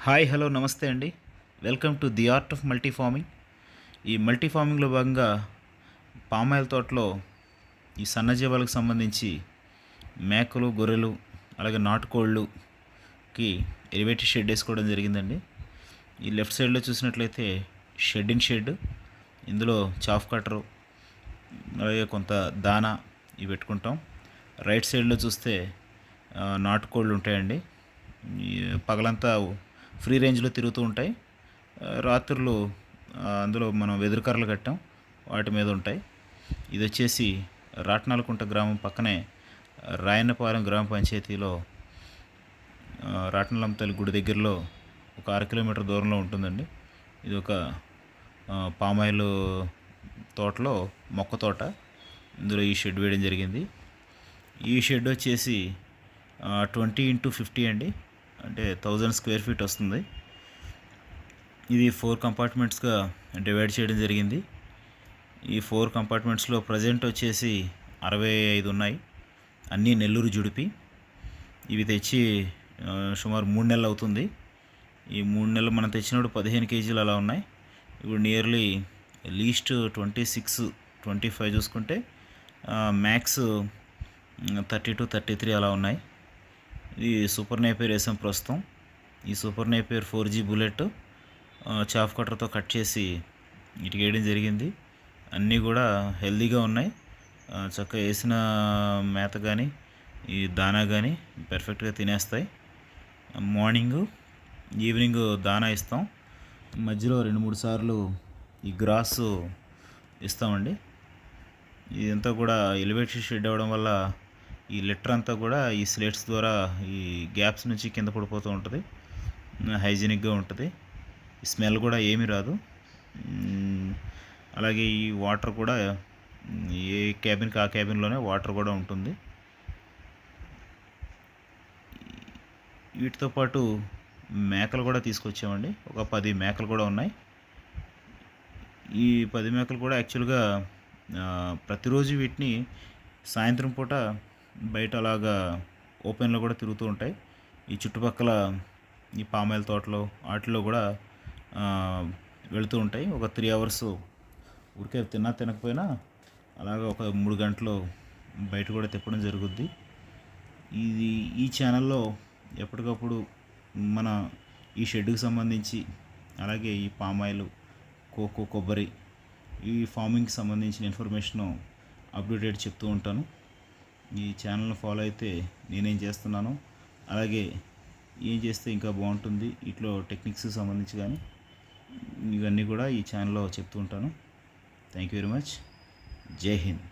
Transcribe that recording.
Hi hello నమస్తే అండి. Welcome to the art of multi farming. ఈ మల్టీ ఫార్మింగ్లో భాగంగా పామాయిల్ తోటలో ఈ సన్నజీవాలకు సంబంధించి మేకలు, గొర్రెలు, అలాగే నాటుకోళ్ళుకి ఎలివేటెడ్ షెడ్ వేసుకోవడం జరిగిందండి. ఈ లెఫ్ట్ సైడ్లో చూసినట్లయితే షెడ్ ఇందులో చాఫ్ కట్టరు, అలాగే కొంత దానా ఇవి పెట్టుకుంటాం. రైట్ సైడ్లో చూస్తే నాటుకోళ్ళు ఉంటాయండి. పగలంతా ఫ్రీ రేంజ్లో తిరుగుతూ ఉంటాయి. రాత్రులు అందులో మనం వెదురు కర్రలు కట్టాం, వాటి మీద ఉంటాయి. ఇది వచ్చేసి రాట్నాలకుంట గ్రామం పక్కనే రాయన్నపాలెం గ్రామ పంచాయతీలో రాట్నాలమ్మ తల్లి గుడి దగ్గరలో ఒక 6 కిలోమీటర్ దూరంలో ఉంటుందండి. ఇది ఒక పామాయిల్ తోటలో మొక్క తోట. ఇందులో ఈ షెడ్ వేయడం జరిగింది. ఈ షెడ్ వచ్చేసి 20x50 అండి, అంటే 1000 స్క్వేర్ ఫీట్ వస్తుంది. ఇది 4 కంపార్ట్మెంట్స్గా డివైడ్ చేయడం జరిగింది. ఈ 4 కంపార్ట్మెంట్స్లో ప్రజెంట్ వచ్చేసి 65 ఉన్నాయి, అన్నీ నెల్లూరు జుడిపి. ఇవి తెచ్చి సుమారు 3 నెలలు అవుతుంది. ఈ 3 నెలలు మనం తెచ్చినప్పుడు 15 కేజీలు అలా ఉన్నాయి. ఇప్పుడు నియర్లీ లీస్ట్ 26-25 చూసుకుంటే మ్యాక్స్ 32-33 అలా ఉన్నాయి. ఇది సూపర్ నేపియర్ వేసాం ప్రస్తుతం. ఈ super napier 4G bullet chaff కట్టర్తో కట్ చేసి ఇటుక వేయడం జరిగింది. అన్నీ కూడా హెల్తీగా ఉన్నాయి. చక్కగా వేసిన మేత కానీ ఈ దానా కానీ పర్ఫెక్ట్గా తినేస్తాయి. మార్నింగు ఈవినింగ్ దానా ఇస్తాం, మధ్యలో 2-3 సార్లు ఈ గ్రాస్ ఇస్తామండి. ఇదంతా కూడా ఎలివేటెడ్ షెడ్ అవ్వడం వల్ల ఈ లిటర్ అంతా కూడా ఈ స్లేట్స్ ద్వారా ఈ గ్యాప్స్ నుంచి కింద పడిపోతూ ఉంటుంది. హైజీనిక్గా ఉంటుంది. స్మెల్ కూడా ఏమీ రాదు. అలాగే ఈ వాటర్ కూడా ఏ క్యాబిన్కి ఆ క్యాబిన్లోనే వాటర్ కూడా ఉంటుంది. వీటితో పాటు మేకలు కూడా తీసుకొచ్చామండి. ఒక 10 మేకలు కూడా ఉన్నాయి. ఈ 10 మేకలు కూడా యాక్చువల్గా ప్రతిరోజు వీటిని సాయంత్రం పూట బయట అలాగా ఓపెన్లో కూడా తిరుగుతూ ఉంటాయి. ఈ చుట్టుపక్కల ఈ పామాయిల్ తోటలో వాటిలో కూడా వెళుతూ ఉంటాయి. ఒక 3 అవర్స్ ఊరికే తినకపోయినా అలాగా ఒక 3 గంటలు బయట కూడా తిప్పడం జరుగుద్ది. ఈ ఛానల్లో ఎప్పటికప్పుడు మన ఈ షెడ్కి సంబంధించి, అలాగే ఈ పామాయిల్, కోకో, కొబ్బరి, ఈ ఫార్మింగ్కి సంబంధించిన ఇన్ఫర్మేషను అప్డేటెడ్ చెప్తూ ఉంటాను. ఈ ఛానల్ని ఫాలో అయితే నేనేం చేస్తున్నాను, అలాగే ఏం చేస్తే ఇంకా బాగుంటుంది, ఇట్లో టెక్నిక్స్కి సంబంధించి కానీ ఇవన్నీ కూడా ఈ ఛానల్లో చెప్తూ ఉంటాను. Thank you very much. జై హింద్.